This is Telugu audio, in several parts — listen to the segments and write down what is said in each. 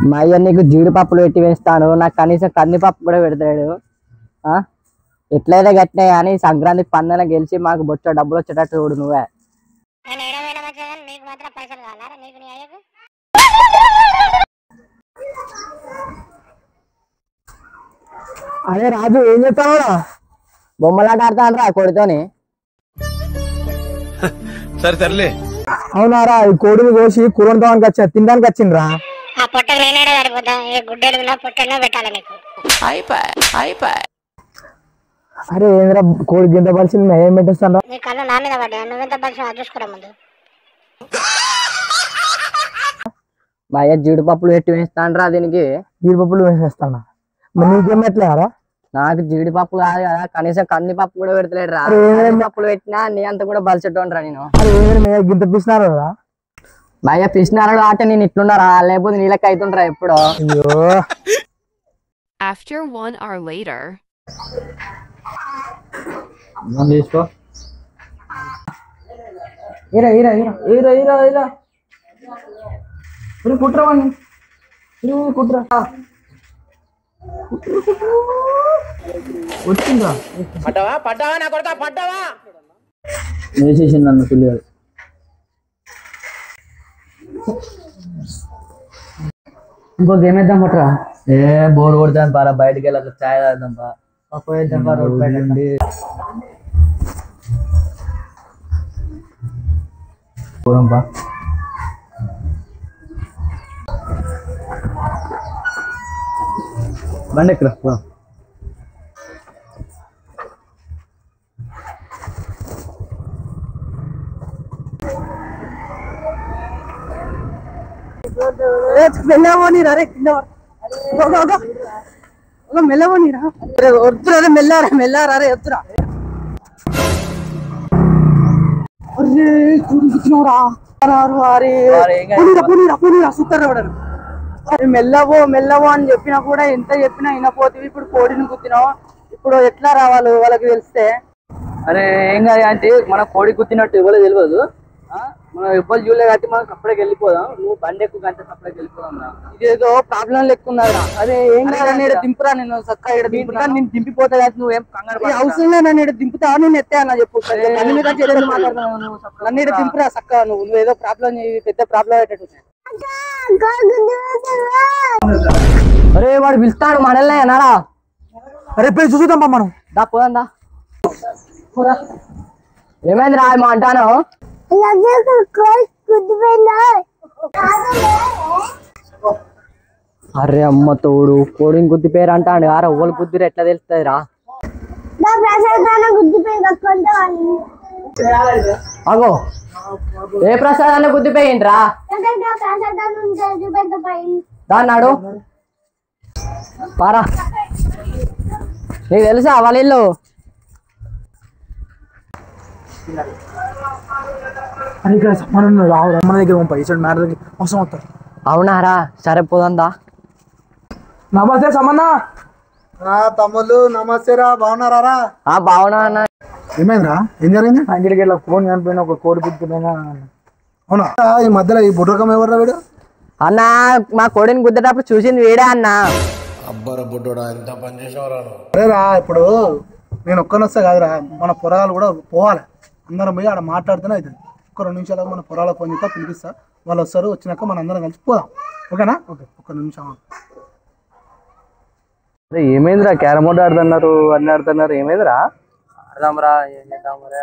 మా అయ్య నీకు జీడిపప్పులు పెట్టి వేస్తాను, నాకు కనీసం కందిపప్పు కూడా పెడతాడు. ఎట్లయితే గట్టినాయి కానీ సంక్రాంతికి పందెల గెలిచి మాకు బొచ్చ డబ్బులు వచ్చేటట్టు చూడు నువ్వే. అదే రాజు ఏం చెప్తావు? బొమ్మలాట ఆడతానరా కొడుతోని. సరే సర్లే. అవునారా, ఈ కోడిని కోసి కూరతో వచ్చా తినడానికి వచ్చిండ్రా. అరే ఏంద్రా కోడి గింత పరిస్థితి ఏం పెట్టేస్తాను? మా అయ్య జీడిపప్పులు పెట్టి వేస్తానరా దీనికి. జీడిపప్పులు వేసేస్తాను. మరి నీకేం పెట్టలేరా? నాకు జీడిపప్పు కాదు కదా, కనీసం కందిపప్పు కూడా పెడతలేడు రా. పప్పులు పెట్టినా నీ అంత కూడా బలిచెట్టోనరా నేను. గింత పిసినారా? మా అయ్య పిసినారాడు ఆట నేను ఇట్లున్నారా, లేకపోతే నీళ్ళకి అవుతుండ్రా ఎప్పుడో. After 1 hour later. తీసుకో. ఇరా ఇరా ఇరా ఇరా ఇరా ఇరా కుట్రవాణి కుట్రా వచ్చిందా? పడ్డావా పడ్డావా నా కొడుకా పడ్డావా? వేసేసింది నన్ను పిల్లలు. ఇంకో గేమ్ వేద్దాం పట్రా. ఏ బోర్ కొడతాను పారా, బయటకి వెళ్ళి అట్లా ఛాయ్ తాగుదాం పా. పోయేద్దాం పా రోడ్ పైన. పోదాం పా. బండి ఎక్కరా. మెల్లవోనిరా రే, మెల్లవోనిరా వద్దురా రే, మెల్లారా మెల్లారా రే వద్దురా. అరే కూర్చున్నావురా సూపర్ రావడం. మెల్లవో మెల్లవో అని చెప్పినా కూడా ఎంత చెప్పినా వినపోతుంది. ఇప్పుడు కోడిని గుద్దినావు, ఇప్పుడు ఎట్లా రావాలి వాళ్ళకి తెలిస్తే? అరే ఏం కాదు అంటే మన కోడి గుద్దినట్టు ఇవ్వలేదు తెలియదు, మనం ఇవ్వాలి చూడలే కాబట్టి మనం సపరేట్కి వెళ్ళిపోదాం. నువ్వు బండి ఎక్కువ కంటే సపరేట్కి వెళ్ళిపోదాం రా. ఇదేదో ప్రాబ్లం లెక్కున్నదా? అరే ఏం కాదు, నేను దింపురా, నేను చక్కగా దింపుతా, నేను దింపిపోతా కదా. నువ్వేం అవసరం లేదు, నన్ను దింపుతా, నేను ఎత్తా అన్న చెప్పు. నన్ను మీద మాట్లాడుతున్నావు, నన్ను దింపురా చక్కగా. నువ్వేదో ప్రాబ్లం పెద్ద ప్రాబ్లం అయ్యేటట్టు. అరే వాడు పిలుస్తాడు మనల్ని అన్నారా? అరే పోయి చూసుదాం మనం. దా పోదా. ఏమైంది రా మా అంటాను? అరే అమ్మ తోడు, కోడిని గుద్ది పేరు అంటాడు. అరే ఓళ్ళు గుద్దిరు ఎట్లా తెలుస్తుంది రా? అగో ఏ ప్రసాదాన్ని గుద్దిపోయిండ్రా? దాన్నాడు పారా. నీకు తెలుసా వాళ్ళ ఇల్లు? అవునారా? సరే పోదా. నమస్తే సమన్నా. తమ్ముళ్ళు నమస్తే రా, బాగున్నారా? బాగున్నా అన్న. ఏమైందిరా, ఏం జరిగింది? అంగిడికి వెళ్ళి ఫోన్ చనిపోయిన ఒక కోడి గుద్దిపోయినా. అవునా? ఈ మధ్యలో ఈ బుడ్రకం ఎవరు వీడు? అన్న మా కోడిని గుద్దేటప్పుడు చూసింది వీడే అన్న. అబ్బరా బుడ్డోడా, ఎంత పని చేసావురా? అరేరా ఇప్పుడు నేను ఒక్కని వస్తే కాదురా, మన పొరగాలు కూడా పోవాలి. అందరం పోయి ఆడ మాట్లాడితేనే అవుతుంది. ఒక 2 నిమిషాలకు మన పొరాలకు ఫోన్ చేస్తా, పిలిపిస్తా. వాళ్ళు వస్తారు, వచ్చినాక మన అందరం కలిసి పోదాం. ఓకేనా? ఓకే, 1 నిమిషం. ఏమైందిరా? క్యారమ్ బోర్డు ఆడుతున్నారు, అన్ని ఆడుతున్నారు, ఏమైందిరా? ఆడదాంరా, ఏం చేద్దాం మరి?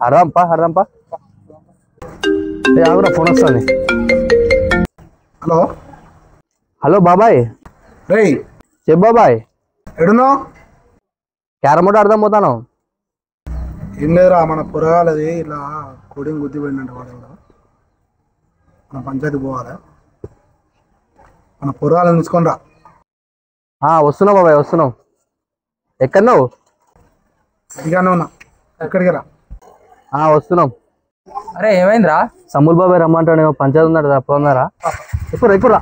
ఆడదాంపా ఆడదాంపా. ఆగురా, ఫోన్ వస్తుంది. హలో హలో బాబాయ్. రే చెప్పు బాబాయ్. ఎడునో? క్యారమ్ బోర్డు ఆడదాం పోతాను. ఏం లేదురా, మన పొరగాలది ఇలా కోడింగ్ గుద్దిపోయిందంట. వాడు కూడా మన పంచాయతీ పోవాలి. మన పొరగాలను తీసుకొని రా. వస్తున్నావు బాబాయ్, వస్తున్నావు. ఎక్కడ నువ్వు? ఇదిగానే ఉన్నా, ఎక్కడికి రా. వస్తున్నాం. అరే ఏమైందిరా? సమూల్ బాబాయ్ రమ్మంటాడు, పంచాయతీ ఉన్నాడు, తప్పన్నారా? ఇప్పుడు ఇప్పుడు రా.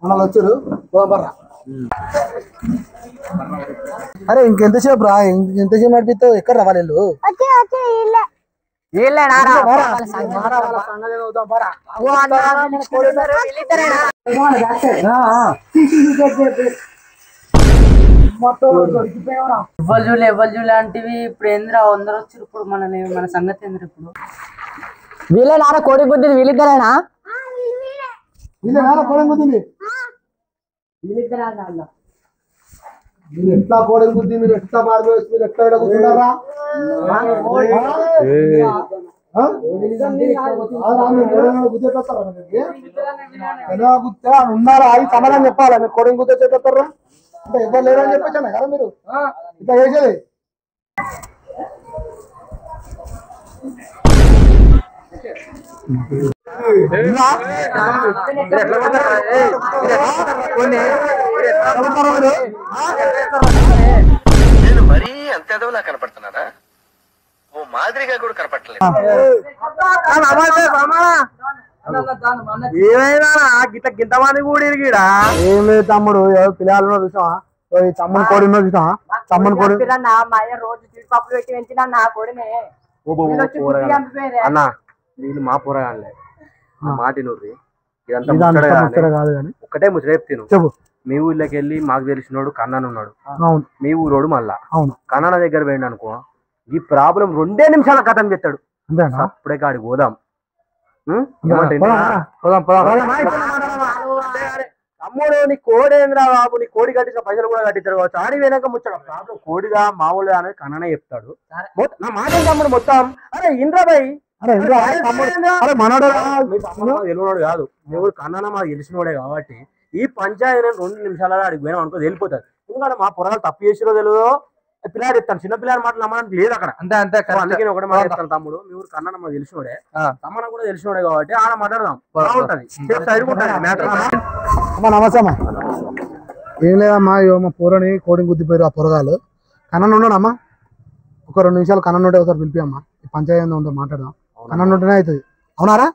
మనల్ని వచ్చారు, పోదాం. అరే ఇంకెంతసేపు రా, ఎంతసేపు నడిపిస్తావు? ఎక్కడ రావాలి వెళ్ళు? ఎవ్వరు లాంటివి ఇప్పుడు ఏంద్రా అందరూ వచ్చారు. ఇప్పుడు మన సంగతి ఏంద్ర ఇప్పుడు? వీళ్ళే నాన్న కోడి గుద్దింది, వీళ్ళిద్దరేనా? కోడి గుద్దింది. మీరు ఎట్లా కోడి గుద్ది, మీరు ఎట్లా మారిపోయి, మీరు ఎట్లా ఇక్కడ కూర్చున్నారా? ఉన్నారా? అది సమాధానం చెప్పాలా? మీరు కోడిని గుద్దే చెప్పారా? అంటే ఎవరు లేరని చెప్పొచ్చాను కదా మీరు ఇట్లా చేసేది. నేను మరీ అంత ఎదవలా కనపడుతున్నారా? ఓ మాదిరిగా కూడా కనపడలేదు. ఏమైనా గింత మంది కూడా ఇరిగిడా? ఏం లేదు తమ్ముడు, పిల్లలు చూసావా? చమ్మని కోడి చూసావా? చమ్మని కోడి రోజు జీడిపప్పులు పెట్టి పెంచిన నా కోడిని అన్న వీళ్ళు మా పోరగాళ్ళే. మాట నూరి కాదు కానీ ఒక్కటే ముచ్చట తిను. చెప్పు. మీ ఊళ్ళోకి వెళ్ళి మాకు తెలిసినోడు కన్నాను ఉన్నాడు. అవును. మీ ఊరోడు మళ్ళా అవును కన్నాన దగ్గర పోయిండు అనుకో, ఈ ప్రాబ్లం 2 నిమిషాల కథం చెప్తాడు. అప్పుడే కాడికి పోదాం. తమ్ముడు నీ కోడేంద్రా బాబు, నీ కోడి కట్టించిన పైసలు కూడా కట్టించారు కావచ్చు. ఆడి వెనక ముచ్చడం ప్రాబ్లం కోడిగా మామూలుగా అనేది కన్ననే చెప్తాడు. నా మాట తమ్ముడు మొత్తం. అరే ఇంద్రాబాయ్ తెలియనోడు కాదు, ఎవరు కన్నా మాకు తెలిసినోడే కాబట్టి ఈ పంచాయతీ 2 నిమిషాలలో అడిగి పోయినా అనుకో వెళ్ళిపోతారు. ఎందుకంటే మా పొరగాలు తప్పు చేసిరో తెలియదో పిల్లాడు చెప్తాను, చిన్న పిల్లల మాటలు నమ్మడానికి లేదు అక్కడ. అంతే అంతే. అందుకే ఒకటే మాట చెప్తాను తమ్ముడు, మీ ఊరు కన్నా మాకు తెలిసినోడే, తమ్మన కూడా తెలిసినోడే కాబట్టి ఆడ మాట్లాడదాం బాగుంటది. నమస్తే అమ్మా. ఏం లేదమ్మా, మా పూరని కోడిని గుద్దిపోయారు ఆ పొరగాలు. కన్నా ఉన్నాడమ్మా, ఒక 2 నిమిషాలు కన్నా ఉంటే ఒకసారి పిలిపి అమ్మా, పంచాయతీ ఉంటే మాట్లాడదాం. కన్నా ఉంటేనే అవుతుంది. అవునారా?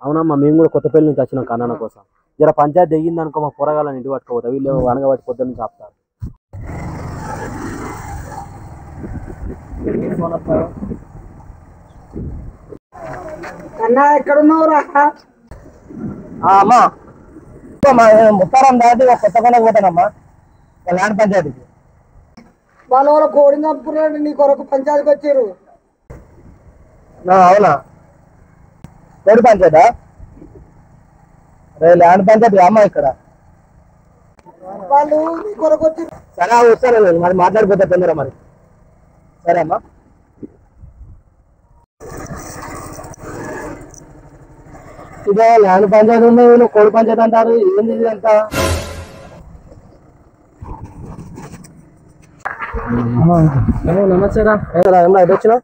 అవునమ్మా, మేము కూడా కొత్తపల్లి నుంచి వచ్చినాం కన్నా కోసం. జర పంచాయతీ దిగింది అనుకో, మా పొరగాలని ఇంటి పట్టుకోపోతా, వీళ్ళు అనగబట్టి పొద్దున్న నుంచి ఆపుతారు. కన్నా ఎక్కడున్నావురా? అమ్మా ముత్తారం దాటి కొత్త కొండకు పోతానమ్మా, ల్యాండ్ పంచాయతీకి. వాళ్ళ కోడిని చంపుకున్నాడు, నీ కొరకు పంచాయతీకి వచ్చారు. అవునా? కోడి పంచాయతా? రే ల్యాండ్ పంచాయతీ అమ్మా ఇక్కడ. వాళ్ళు నీ కొరకు వచ్చారు. సరే వస్తాను నేను, మరి మాట్లాడిపోతా తొందర మరి. సరే అమ్మా. ఇదే ల్యాండ్ పంచాయతీ ఉంది, వీళ్ళు కోడి పంచాయతీ అంటారు. ఏంది ఇదంతా? నమస్తే రా. ఏమన్నా ఎటు వచ్చినా?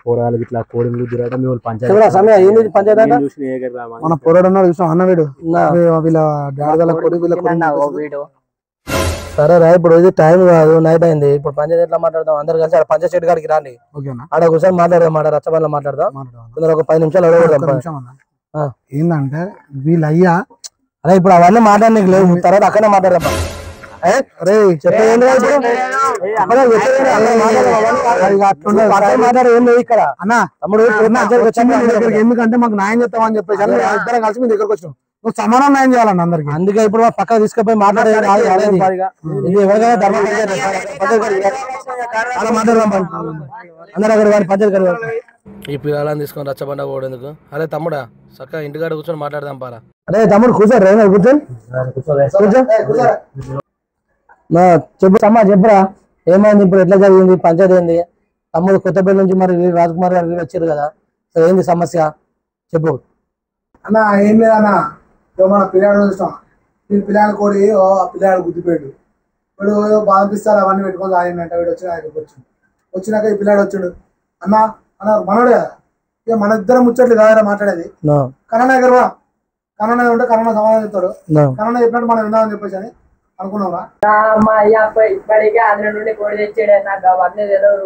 పోరాలు ఇట్లా కోడింగ్ తిరగడం మీ వాళ్ళు పంచాయతీ సమయ ఏంది పంచాయతీ? మన పొరడు చూసాం అన్న, వీడు వీళ్ళ డాడీ కొడి వీడు. సరే రా, ఇప్పుడు ఇది టైం కాదు, నైట్ అయింది. ఇప్పుడు పంచాయతీ ఎట్లా మాట్లాడదాం? అందరు కలిసి ఆడ పంచాయతీ చెట్టు కాడికి రాండి. ఆడ ఒకసారి మాట్లాడదాం, మాట రచ్చబండ్లో మాట్లాడదాం. ఒక 10 నిమిషాలు అడగడదాం. ఏంటంటే వీళ్ళు అయ్యా, అరే ఇప్పుడు అవన్నీ మాట్లాడడానికి లేవు, తర్వాత అక్కడే మాట్లాడదాం. అరే చెప్పేది ఇక్కడ అన్న తమ్ముడు, ఎందుకంటే మాకు న్యాయం చేస్తామని చెప్పేసి ఇద్దరం కలిసి మీ దగ్గరకు వచ్చినాం. నువ్వు సమానం న్యాయం చేయాలన్న అందరికి. అందుకే ఇప్పుడు పక్కన తీసుకుపోయి మాట్లాడేది అందరూ ఈ పిల్లలని తీసుకొని రచ్చబండ పోవడానికి. అరే తమ్ముడా, చక్కగా ఇంటికాడ కూర్చొని మాట్లాడదాం పారా. అరే తమ్ముడు కూర్చోరు, కూర్చొని చెప్పు అమ్మా, చెప్పురా ఏమైంది, ఇప్పుడు ఎట్లా జరిగింది పంచాయతీ ఏంది? తమ్ముడు కొత్తపల్లి నుంచి మరి రాజకుమార్ గారు వచ్చారు కదా, ఏంది సమస్య చెప్పు. అన్న ఏం లేదన్నా, మన పిల్లాడు చూస్తాం, వీళ్ళు పిల్లాడు కోడి ఆ పిల్లాడు గుద్దిపోయాడు. వీడు బాధిస్తారు అవన్నీ పెట్టుకొని ఆడిందంట. వీడు వచ్చి ఆయనకి వచ్చినాక ఈ పిల్లాడు వచ్చాడు. అన్న అన్నారు మనోడు కదా, ఇక మన ఇద్దరం ముచ్చట్లు కాదా మాట్లాడేది. కన్నడ దగ్గర కన్నడ ఉంటే కన్నడ సమాధానం చెప్తాడు, కన్నడ చెప్పినట్టు మనం విందామని చెప్పేసి అని అనుకున్నావా? ఇప్పటికే అందులో నుండి కోడి తెచ్చాడే, నాకు అవన్నీ తెలియదు.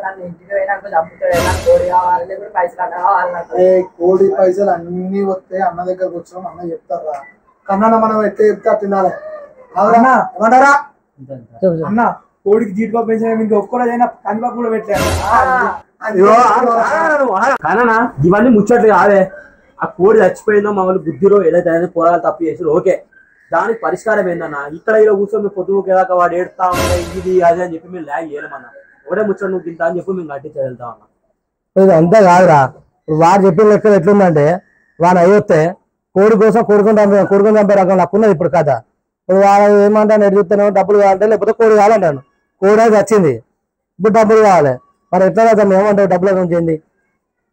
నన్ను ఇంటికి పోయినాక చంపుతాడే, నాకు కోడి కావాలి, పైసలు కావాలి. కోడి పైసలు అన్ని వస్తే అన్న దగ్గరకు వచ్చినాం, అన్న చెప్తారా. కన్నడ మనం ఎట్లా చెప్తే తినాలి. ఏమంటారా అన్న కోడికి జీడిపప్పు పెంచిన మీకు ఒక్కరోజైనా కందిపప్పు కూడా పెట్టాను కానా ఇవన్నీ ముచ్చట్లు కాదే ఆ కోడి చచ్చిపోయిందో మమ్మల్ని బుద్ధిలో ఏదైతే అనేది పోరాలు తప్పు చేసారు ఓకే దానికి పరిష్కారం ఏందన్నా ఇక్కడ ఇలా కూర్చొని పొద్దుకేదాకా వాడు ఏడుతా ఉంటాయి ఇది అది అని చెప్పి మేము ల్యాగ్ చేయలేమన్నా ఒకటే ముచ్చట నువ్వు తింటా అని చెప్పి మేము కట్టించే వెళ్తాం అన్న అంతే కాదురా వాడు చెప్పిన లెక్క ఎట్లుందంటే వాడు అయ్యొస్తే కోడి కోసం కొడుకుని చంపే రకం నాకు ఉన్నది ఇప్పుడు కథ ఇప్పుడు వాడు ఏమంటాను ఎటు చూస్తాను డబ్బులు కావాలంటే లేకపోతే కోడి కావాలంటాను కోడి అయితే వచ్చింది ఇప్పుడు డబ్బులు కావాలి మరి ఎట్లా కదా ఏమంటావు డబ్బుల గురించి ఏంది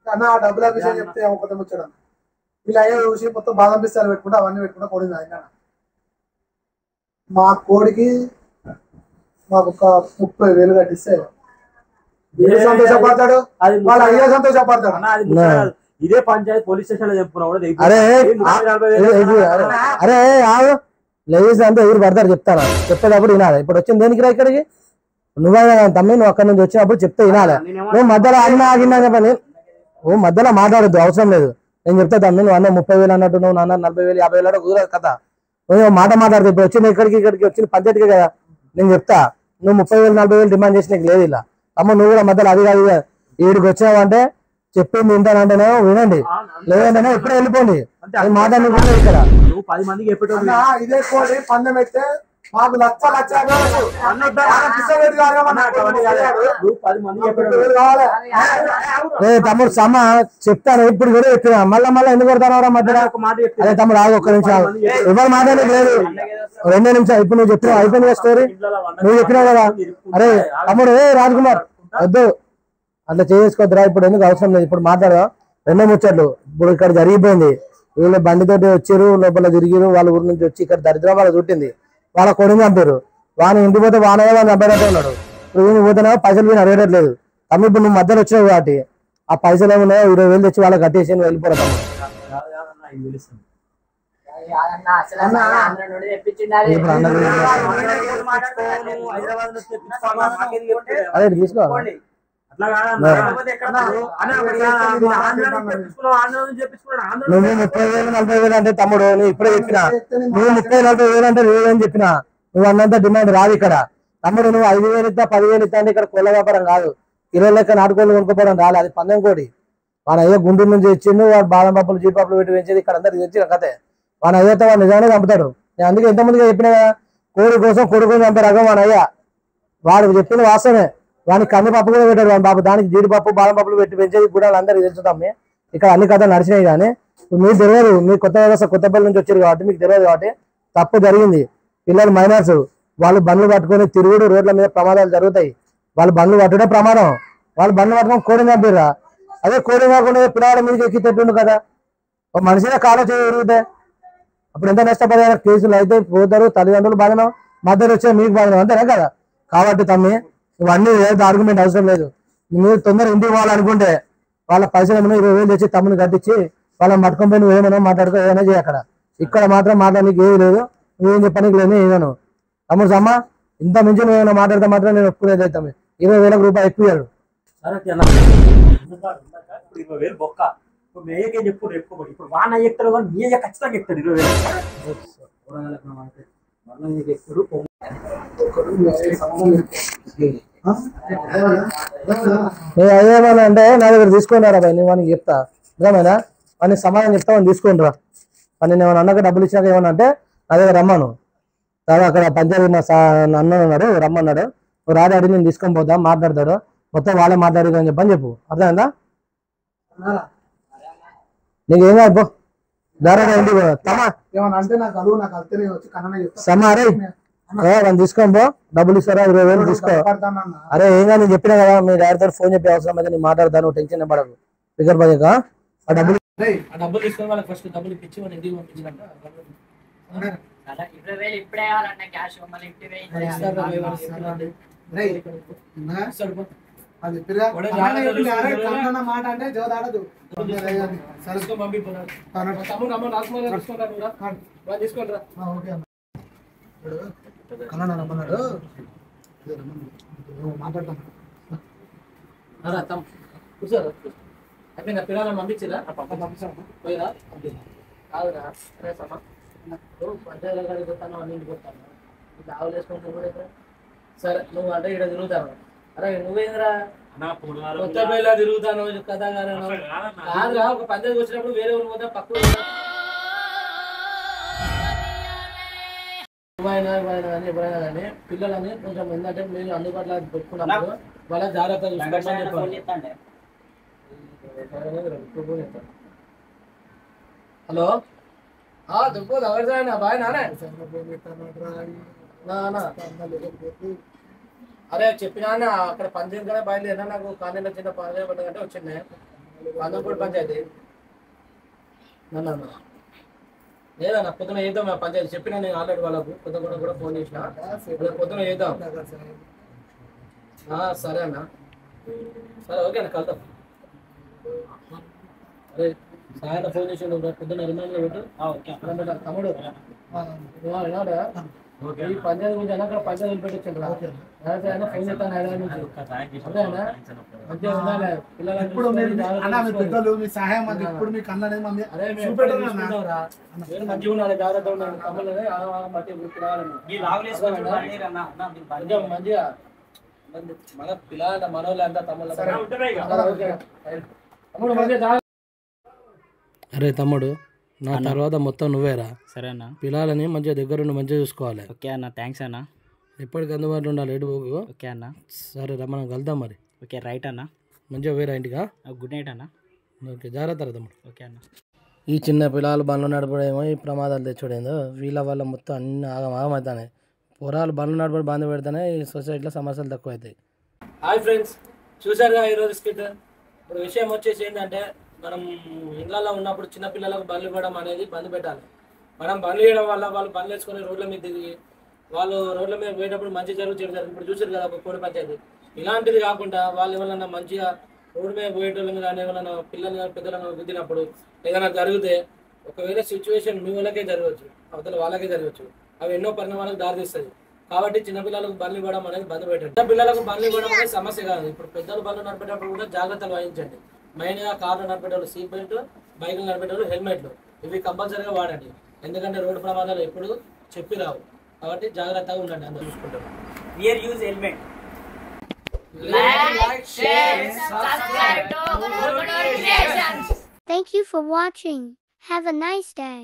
అన్న ఆ డబ్బుల విషయం చెప్తే ఒకటే ముచ్చడం ఇలా అయ్యే విషయం మొత్తం బాదం పిస్తాలు పెట్టుకుంటే అవన్నీ పెట్టుకుంటే కోడి మా కోడికి మాకు ఒక 30,000 కట్టిస్తే సంతోషపడతాడు వాళ్ళ అయ్యే సంతోషపడతాడు అన్న అది ముచ్చట కాదు. ఇదే పంచాయతీ పోలీస్ స్టేషన్ లో చెప్పుకున్నా కూడా అరే అరే ఆవు లేడీస్ అంతా ఎవరు పడతారు చెప్తాను చెప్పేటప్పుడు వినాలి ఇప్పుడు వచ్చింది దేనికి రా ఇక్కడికి నువ్వైనా తమ్మి నువ్వు అక్కడి నుంచి వచ్చినప్పుడు చెప్తే వినాలి నువ్వు మధ్యలో అన్న ఆగినా చెప్పని నువ్వు మధ్యలో మాట్లాడద్దు అవసరం లేదు నేను చెప్తా తమ్మి నువ్వు అన్న 30,000 అన్నట్టు నువ్వు నాన్న 40,000 50,000 అంటే కుదరదు కదా నువ్వు మాట మాట్లాడుతూ ఇప్పుడు వచ్చింది ఇక్కడికి వచ్చింది పంచాయతీకే కదా నేను చెప్తా నువ్వు 30,000 40,000 డిమాండ్ చేసి నీకు లేదు ఇలా అమ్మ నువ్వు కూడా మధ్యలో అది కాదు ఈడికి వచ్చినావు అంటే చెప్పింది వింటానంటేనే వినండి లేదంటే ఇప్పుడే వెళ్ళిపోండి మాట్లాడి ఇక్కడ నువ్వు 10 మందికి చెప్పేటోడు ఇదే కోడి పందెం పెడితే మాకు లక్ష నువ్వు 10 మందికి చెప్పేటోడు కావాలి తమ్ముడు సమ్మ చెప్తాను ఇప్పుడు కూడా చెప్పినా మళ్ళీ ఎందుకు కొడతాను మధ్యలో ఒక మాట చెప్తే అదే తమ్ముడు ఆగు ఒక్క నిమిషం ఎవరు మాట్లాడలేదు లేదు 2 నిమిషాలు ఇప్పుడు నువ్వు చెప్పినావు అయిపోయింది స్టోరీ నువ్వు చెప్పినావు కదా అరే తమ్ముడు రాజ్కుమార్ వద్దు అట్లా చేసుకోవద్దురా ఇప్పుడు ఎందుకు అవసరం లేదు ఇప్పుడు మాట్లాడదాం 2 ముచ్చట్లు ఇప్పుడు ఇక్కడ జరిగిపోయింది వీళ్ళు బండితోటి వచ్చారు లోపల తిరిగిరు వాళ్ళ ఊరి నుంచి వచ్చి ఇక్కడ దరిద్రం వాళ్ళ చుట్టింది వాళ్ళ కొడుకు చంపారు వాని ఇంటి పోతే వానగా వాళ్ళు చంపేటట్టు ఉన్నాడు ఇప్పుడు వీళ్ళు పోతేనే పైసలు వీళ్ళు అడగట్లేదు తమ్ముడు ఇప్పుడు నువ్వు మధ్యలో వచ్చినావు కాబట్టి ఆ పైసలు ఏమున్నాయో 20,000 తెచ్చి వాళ్ళకి కట్టేసి నువ్వు వెళ్ళిపోతావు ఇప్పుడు అన్న అదే తీసుకో నువ్వు 30,000 40,000 అంటే తమ్ముడు నువ్వు ఇప్పుడే చెప్పినా నువ్వు 30,000 40,000 అంటే నువ్వేం చెప్పినా నువ్వు అన్నంత డిమాండ్ రాదు ఇక్కడ తమ్ముడు నువ్వు 5,000 ఇస్తా 10,000 ఇస్తా అంటే ఇక్కడ కోళ్ళ వ్యాపారం కాదు 20 లెక్క నాటుకోళ్ళు కొనుక్కోవడం రాలే అది పందెం కోడి వాడు అయ్యో గుంటూరు నుంచి ఇచ్చిండు వాడు బాదం పప్పులు జీడిపప్పులు పెట్టి పెంచేది ఇక్కడ అందరికి తెచ్చిన కథే వాడు అయ్యతో వాడు నిజంగానే చంపుతాడు నేను అందుకే ఎంతమందిగా చెప్పినా కదా కోడి కోసం కొడుకుని చంపే రకం వాడు అయ్యా వాడు చెప్పింది వాస్తవమే వానికి కందిపప్పు కూడా పెట్టాడు వాడి బాబు దానికి జీడిపప్పు బాదం పప్పులు పెట్టి పెంచేది కూడా అందరికి తెలుసుతాం ఇక్కడ అన్ని కథలు నడిచినాయి కానీ మీకు తెలియదు మీ కొత్త వ్యవస్థ కొత్తపల్లి నుంచి వచ్చారు కాబట్టి మీకు తెలియదు కాబట్టి తప్పు జరిగింది పిల్లలు మైనర్స్ వాళ్ళు బండ్లు పట్టుకొని తిరుగుడు రోడ్ల మీద ప్రమాదాలు జరుగుతాయి వాళ్ళు బండ్లు పట్టడే ప్రమాదం వాళ్ళు బండ్లు పట్టుకొని కోడిని చంపిరా అదే కోడి కాకుండా పిల్లవాడి మీదకి ఎక్కి తెట్టుండు కదా ఒక మనిషినే కాలో తిరుగుతాయి అప్పుడు ఎంత నష్టపడే కేసులు అయితే పోతారు తల్లిదండ్రులు బాధను మధ్యలో వచ్చే మీకు బాధను అంతేనా కదా కాబట్టి తమ్మి ఇవన్నీ ఏదో ఆర్గ్యుమెంట్ అవసరం లేదు మీరు తొందరగా ఇంటికి పోవాలనుకుంటే వాళ్ళ పైసలు ఏమైనా 20,000 తెచ్చి తమ్ముని కట్టించి వాళ్ళని పట్టుకొని పోయి నువ్వేమైనా మాట్లాడుకో ఏమైనా చేయి అక్కడ ఇక్కడ మాత్రం మాట్లాడడానికి ఏమీ లేదు నువ్వేం చెప్పడానికి లేదు ఏమను తమ్ముడు సమ్మ ఇంత మించి నువ్వేమైనా మాట్లాడితే మాత్రం నేను ఒప్పుకునేది అవుతాం 20,000 రూపాయలు ఎక్కువ ఇప్పుడు 20,000 బొక్క ఇప్పుడు మేయకే చెప్పు చెప్పుకోబడి ఇప్పుడు వాన ఎక్కుతాడు కానీ మేయ ఖచ్చితంగా ఎక్కుతాడు 20,000 అదేమన్నా అంటే నా దగ్గర తీసుకొని రా బాయ్ నేను వానికి చెప్తా నిజమేనా వానికి సమాధానం చెప్తా వాడిని తీసుకొని రా వాడిని నేను అన్నక డబ్బులు ఇచ్చినాక ఏమన్నా అంటే నా దగ్గర రమ్మను తర్వాత అక్కడ పంచాయతీ అన్న ఉన్నాడు రమ్మన్నాడు నువ్వు రాడాడి నేను తీసుకొని పోతాం మాట్లాడతాడు మొత్తం వాళ్ళే మాట్లాడేది అని చెప్పని చెప్పు అర్థమైందా నీకేం కాదు దారా ఇంటికి తమా ఏమన్నా అంటే నాకు అడుగు నాకు అత్తనే వచ్చి కన్ననే చెప్తా సమారే వాళ్ళని తీసుకొని పో డబ్బులు ఇస్తారా 20,000 తీసుకో అరే ఏం కాదు నేను చెప్పినా కదా మీ డాడీతో ఫోన్ చెప్పే అవసరం అయితే నేను మాట్లాడతాను టెన్షన్ పడకు ఫిగర్ పడక ఆ డబ్బులు తీసుకొని వాళ్ళకి ఫస్ట్ డబ్బులు ఇప్పించి వాళ్ళ ఇంటికి పంపించినాక మాట అంటే జోదాడదు తీసుకొని రా కన్నా రమ్మన్నాడు మాట్లాడతాం కూర్చోరు అయితే నా పిల్లలను పంపించిరా పోయిరా కాదురా సరే సమ్మా పంచాయతీ గారికి పోతాను అన్నింటికి పోతాను లావులు వేసుకుంటూ కూడా సరే నువ్వు అంటే ఇక్కడ తిరుగుతావు. అరే నువ్వేంద్రా కొత్త పిల్ల తిరుగుతాను కథ కాదురా. ఒక పంచాయతీ వచ్చినప్పుడు వేరే ఊరు పోతా పక్కన ఎప్పుడైనా కానీ పిల్లలని కొంచెం ఏంటంటే మీరు అందుబాటులో పెట్టుకున్నప్పుడు వాళ్ళ జాగ్రత్తగా చూసుకోమని. హలో దుప్పు ఎవరిదా బాయ్ నానే. అరే చెప్పినా అక్కడ పంచాయతీ కూడా బయలుదేరినా. నాకు కాలేజీలో చిన్న పని అంటే వచ్చింది పందంపూడి పంచాయతీ. లేదన్నా పొద్దున వేద్దాం పంచాయతీ చెప్పినా నేను ఆల్రెడీ వాళ్ళకు పొద్దున కూడా ఫోన్ చేసిన. పొద్దున వేద్దాం. సరే అన్న సరే ఓకే అన్న కలుద్దాం. అరే సాయంత్రం ఫోన్ చేసి పొద్దున్న రిమైండర్ పెట్టు తమ్ముడు. ఈ పంచాయతీ గురించి అన్న అక్కడ పంచాయతీ పెట్టించండి. ఫోన్ చేస్తాను హైదరాబాద్ నుంచి. అదేనా మంచిగా ఉండాలి పిల్లలు మీ సహాయం ఇప్పుడు మీకు అన్నది మంచిగా ఉండాలి జాగ్రత్త ఉండాలి. తమ్ముళ్ళని మంచిగా మన పిల్లల మనోళ్ళు అంతా తమ్ముళ్ళు. తమ్ముడు మంచిగా. అరే తమ్ముడు నా తర్వాత మొత్తం నువ్వేరా. సరే అన్న. పిల్లలని మంచిగా దగ్గరుండి మంచిగా చూసుకోవాలి. ఓకే అన్న థ్యాంక్స్ అన్న. ఎప్పటికి అందుబాటులో ఉండాలి ఎటు పోకు. ఓకే అన్న. సరే రా మనం కలుద్దాం మరి. ఓకే రైట్ అన్న. మంచిగా వేరా ఇంటికా. గుడ్ నైట్ అన్న. ఓకే జాగ్రత్త రా తమ్ముడు. ఓకే అన్న. ఈ చిన్న పిల్లలు బండ్లు నడపడేమో ఈ ప్రమాదాలు తెచ్చుడేందో వీళ్ళ వల్ల మొత్తం అన్ని ఆగమవుతాయి. పొరాలు బండ్లు నడపడి బంద్ పెడితేనే ఈ సొసైటీలో సమస్యలు తక్కువ అవుతాయి. హాయ్ ఫ్రెండ్స్, చూసారుగా ఈరోజు స్కిట్. ఇప్పుడు విషయం వచ్చేసి ఏంటంటే మనం ఇళ్ళల్లో ఉన్నప్పుడు చిన్నపిల్లలకు బండ్లు ఇవ్వడం అనేది బంద్ పెట్టాలి. మనం బండ్లు ఇవ్వడం వల్ల వాళ్ళు బండ్లు వేసుకొని రోడ్ల మీద దిగి వాళ్ళు రోడ్ల మీద పోయేటప్పుడు మంచి జరుగుతుంది. ఇప్పుడు చూసారు కదా ఒక కోడి పంచాయతీ. ఇలాంటిది కాకుండా వాళ్ళు ఎవరన్నా మంచిగా రోడ్డు మీద పోయేటోళ్ళని కానీ ఎవరైనా పిల్లల్ని పెద్దలను గుద్దినప్పుడు ఏదైనా జరిగితే ఒకవేళ సిచ్యువేషన్ మీ వాళ్ళకే జరగవచ్చు, అవతల వాళ్ళకే జరగవచ్చు. అవి ఎన్నో పరిణామాలకు దారితీస్తుంది. కాబట్టి చిన్నపిల్లలకు బండ్లు ఇవ్వడం అనేది బంద్ పెట్టండి. చిన్నపిల్లలకు బండ్లు ఇవ్వడం అనేది సమస్య కాదు. ఇప్పుడు పెద్దలు బండ్లు నడిపేటప్పుడు కూడా జాగ్రత్తలు వహించండి. మెయిన్గా కార్లు నడిపేటప్పుడు సీట్ బెల్ట్, బైకులు నడిపేటప్పుడు హెల్మెట్లు ఇవి కంపల్సరీగా వాడండి. ఎందుకంటే రోడ్డు ప్రమాదాలు ఎప్పుడు చెప్పి రావు. కాబట్టి జాగ్రత్తగా ఉండండి. అందరూ చూసుకుంటారు. Here use helmet. Like, share, subscribe to Good Notifications. Thank you for watching. Have a nice day.